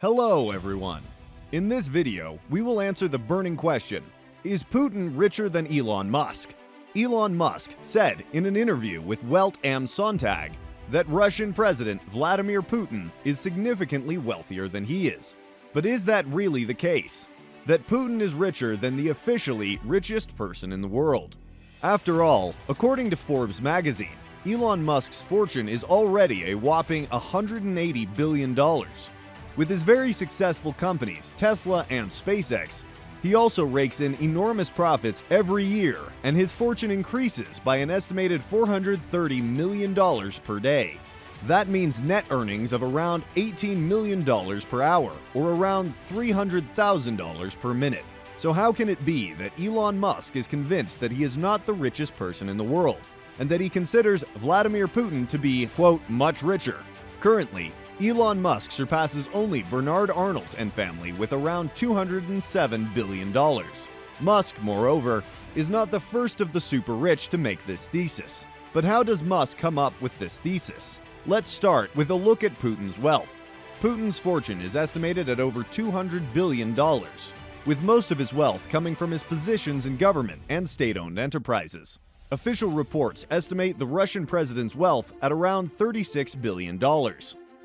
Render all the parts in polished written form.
Hello everyone! In this video, we will answer the burning question, is Putin richer than Elon Musk? Elon Musk said in an interview with Welt am Sonntag that Russian President Vladimir Putin is significantly wealthier than he is. But is that really the case? That Putin is richer than the officially richest person in the world? After all, according to Forbes magazine, Elon Musk's fortune is already a whopping $180 billion. With his very successful companies, Tesla and SpaceX, he also rakes in enormous profits every year, and his fortune increases by an estimated $430 million per day. That means net earnings of around $18 million per hour, or around $300,000 per minute. So how can it be that Elon Musk is convinced that he is not the richest person in the world, and that he considers Vladimir Putin to be, quote, much richer? Currently, Elon Musk surpasses only Bernard Arnault and family with around $207 billion. Musk, moreover, is not the first of the super rich to make this thesis. But how does Musk come up with this thesis? Let's start with a look at Putin's wealth. Putin's fortune is estimated at over $200 billion, with most of his wealth coming from his positions in government and state-owned enterprises. Official reports estimate the Russian president's wealth at around $36 billion.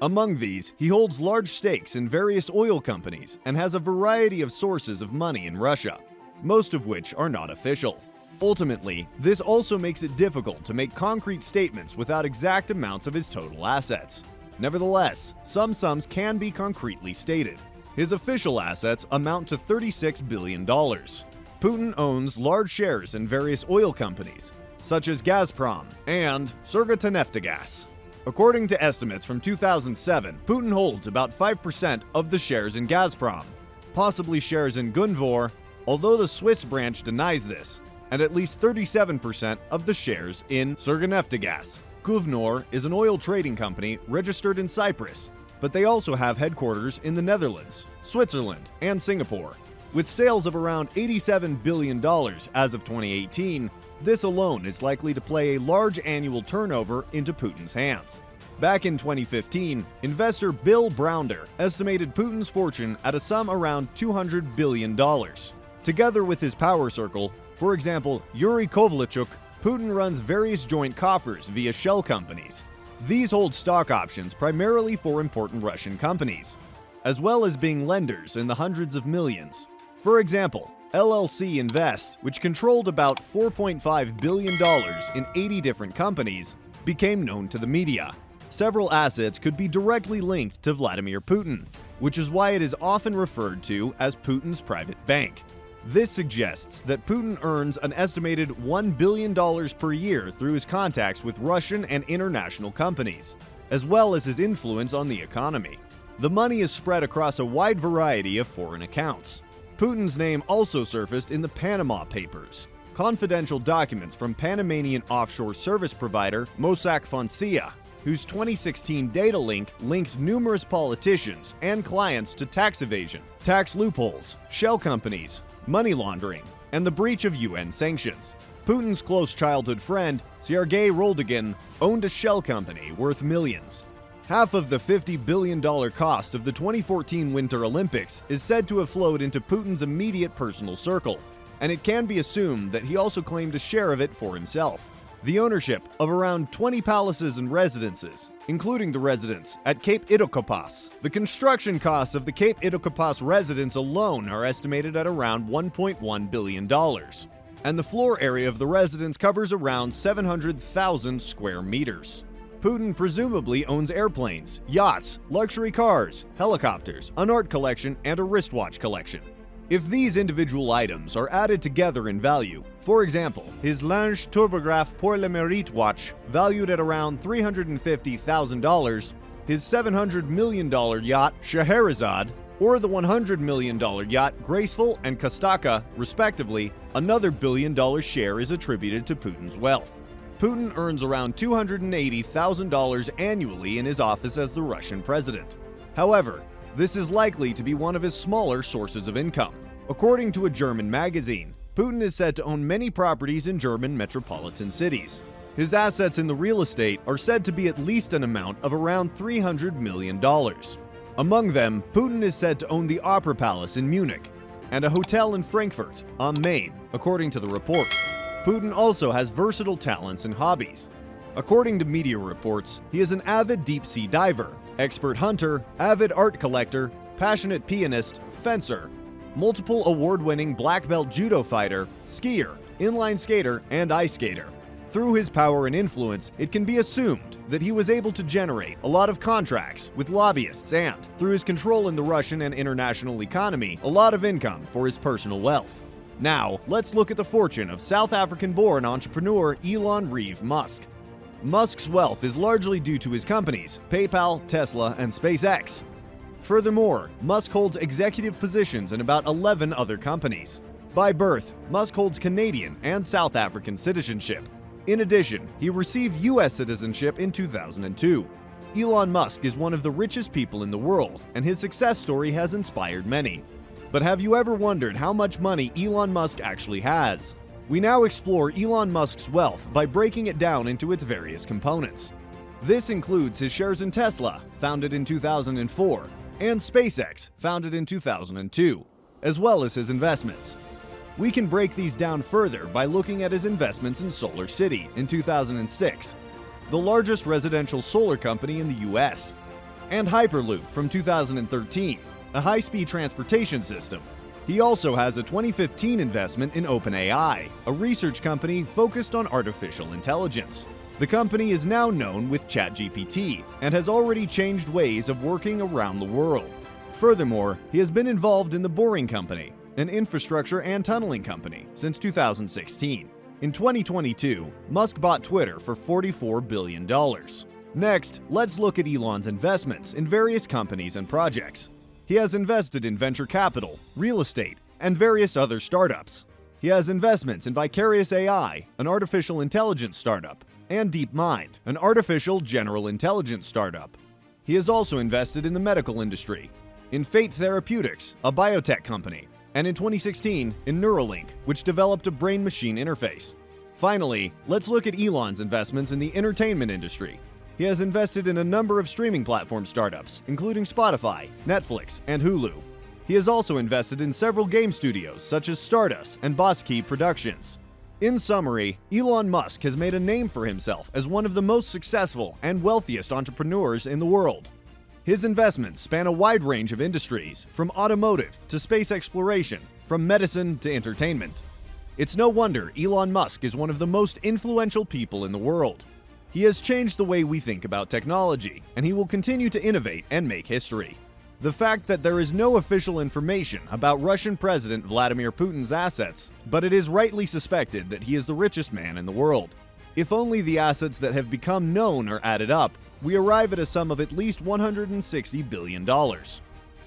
Among these, he holds large stakes in various oil companies and has a variety of sources of money in Russia, most of which are not official. Ultimately, this also makes it difficult to make concrete statements without exact amounts of his total assets. Nevertheless, some sums can be concretely stated. His official assets amount to $36 billion. Putin owns large shares in various oil companies, such as Gazprom and Surgutneftegas. According to estimates from 2007, Putin holds about 5% of the shares in Gazprom, possibly shares in Gunvor, although the Swiss branch denies this, and at least 37% of the shares in Surgutneftegas. Gunvor is an oil trading company registered in Cyprus, but they also have headquarters in the Netherlands, Switzerland, and Singapore. With sales of around $87 billion as of 2018, this alone is likely to play a large annual turnover into Putin's hands. Back in 2015, investor Bill Browder estimated Putin's fortune at a sum around $200 billion. Together with his power circle, for example, Yuri Kovalichuk, Putin runs various joint coffers via shell companies. These hold stock options primarily for important Russian companies, as well as being lenders in the hundreds of millions. For example, LLC Invest, which controlled about $4.5 billion in 80 different companies, became known to the media. Several assets could be directly linked to Vladimir Putin, which is why it is often referred to as Putin's private bank. This suggests that Putin earns an estimated $1 billion per year through his contacts with Russian and international companies, as well as his influence on the economy. The money is spread across a wide variety of foreign accounts. Putin's name also surfaced in the Panama Papers, confidential documents from Panamanian offshore service provider Mossack Fonseca, whose 2016 data link linked numerous politicians and clients to tax evasion, tax loopholes, shell companies, money laundering, and the breach of UN sanctions. Putin's close childhood friend, Sergei Roldygin, owned a shell company worth millions. Half of the $50 billion cost of the 2014 Winter Olympics is said to have flowed into Putin's immediate personal circle, and it can be assumed that he also claimed a share of it for himself. The ownership of around 20 palaces and residences, including the residence at Cape Itokopas. The construction costs of the Cape Itokopas residence alone are estimated at around $1.1 billion, and the floor area of the residence covers around 700,000 square meters. Putin presumably owns airplanes, yachts, luxury cars, helicopters, an art collection, and a wristwatch collection. If these individual items are added together in value, for example, his Lange Turbograph pour le Mérite watch, valued at around $350,000, his $700 million yacht Scheherazade, or the $100 million yacht Graceful and Kostaka, respectively, another billion-dollar share is attributed to Putin's wealth. Putin earns around $280,000 annually in his office as the Russian president. However, this is likely to be one of his smaller sources of income. According to a German magazine, Putin is said to own many properties in German metropolitan cities. His assets in the real estate are said to be at least an amount of around $300 million. Among them, Putin is said to own the Opera Palace in Munich and a hotel in Frankfurt am Main, according to the report. Putin also has versatile talents and hobbies. According to media reports, he is an avid deep-sea diver, expert hunter, avid art collector, passionate pianist, fencer, multiple award-winning black belt judo fighter, skier, inline skater, and ice skater. Through his power and influence, it can be assumed that he was able to generate a lot of contracts with lobbyists and, through his control in the Russian and international economy, a lot of income for his personal wealth. Now, let's look at the fortune of South African-born entrepreneur Elon Musk. Musk's wealth is largely due to his companies, PayPal, Tesla, and SpaceX. Furthermore, Musk holds executive positions in about 11 other companies. By birth, Musk holds Canadian and South African citizenship. In addition, he received U.S. citizenship in 2002. Elon Musk is one of the richest people in the world, and his success story has inspired many. But have you ever wondered how much money Elon Musk actually has? We now explore Elon Musk's wealth by breaking it down into its various components. This includes his shares in Tesla, founded in 2004, and SpaceX, founded in 2002, as well as his investments. We can break these down further by looking at his investments in Solar City in 2006, the largest residential solar company in the US, and Hyperloop from 2013, a high-speed transportation system. He also has a 2015 investment in OpenAI, a research company focused on artificial intelligence. The company is now known with ChatGPT and has already changed ways of working around the world. Furthermore, he has been involved in the Boring Company, an infrastructure and tunneling company, since 2016. In 2022, Musk bought Twitter for $44 billion. Next, let's look at Elon's investments in various companies and projects. He has invested in venture capital, real estate, and various other startups. He has investments in Vicarious AI, an artificial intelligence startup, and DeepMind, an artificial general intelligence startup. He has also invested in the medical industry, in Fate Therapeutics, a biotech company, and in 2016 in Neuralink, which developed a brain-machine interface. Finally, let's look at Elon's investments in the entertainment industry. He has invested in a number of streaming platform startups, including Spotify, Netflix, and Hulu. He has also invested in several game studios such as Stardust and Boss Key Productions. In summary, Elon Musk has made a name for himself as one of the most successful and wealthiest entrepreneurs in the world. His investments span a wide range of industries, from automotive to space exploration, from medicine to entertainment. It's no wonder Elon Musk is one of the most influential people in the world. He has changed the way we think about technology, and he will continue to innovate and make history. The fact that there is no official information about Russian President Vladimir Putin's assets, but it is rightly suspected that he is the richest man in the world. If only the assets that have become known are added up, we arrive at a sum of at least $160 billion.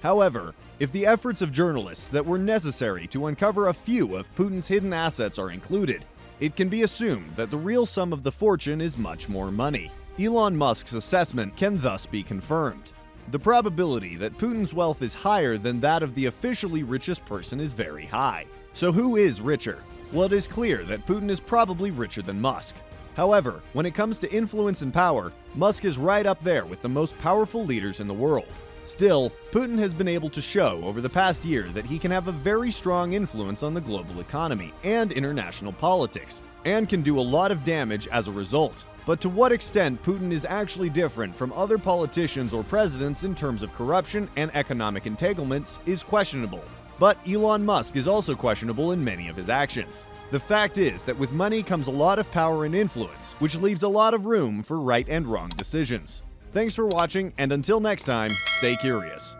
However, if the efforts of journalists that were necessary to uncover a few of Putin's hidden assets are included, it can be assumed that the real sum of the fortune is much more money. Elon Musk's assessment can thus be confirmed. The probability that Putin's wealth is higher than that of the officially richest person is very high. So who is richer? Well, it is clear that Putin is probably richer than Musk. However, when it comes to influence and power, Musk is right up there with the most powerful leaders in the world. Still, Putin has been able to show over the past year that he can have a very strong influence on the global economy and international politics, and can do a lot of damage as a result. But to what extent Putin is actually different from other politicians or presidents in terms of corruption and economic entanglements is questionable. But Elon Musk is also questionable in many of his actions. The fact is that with money comes a lot of power and influence, which leaves a lot of room for right and wrong decisions. Thanks for watching, and until next time, stay curious.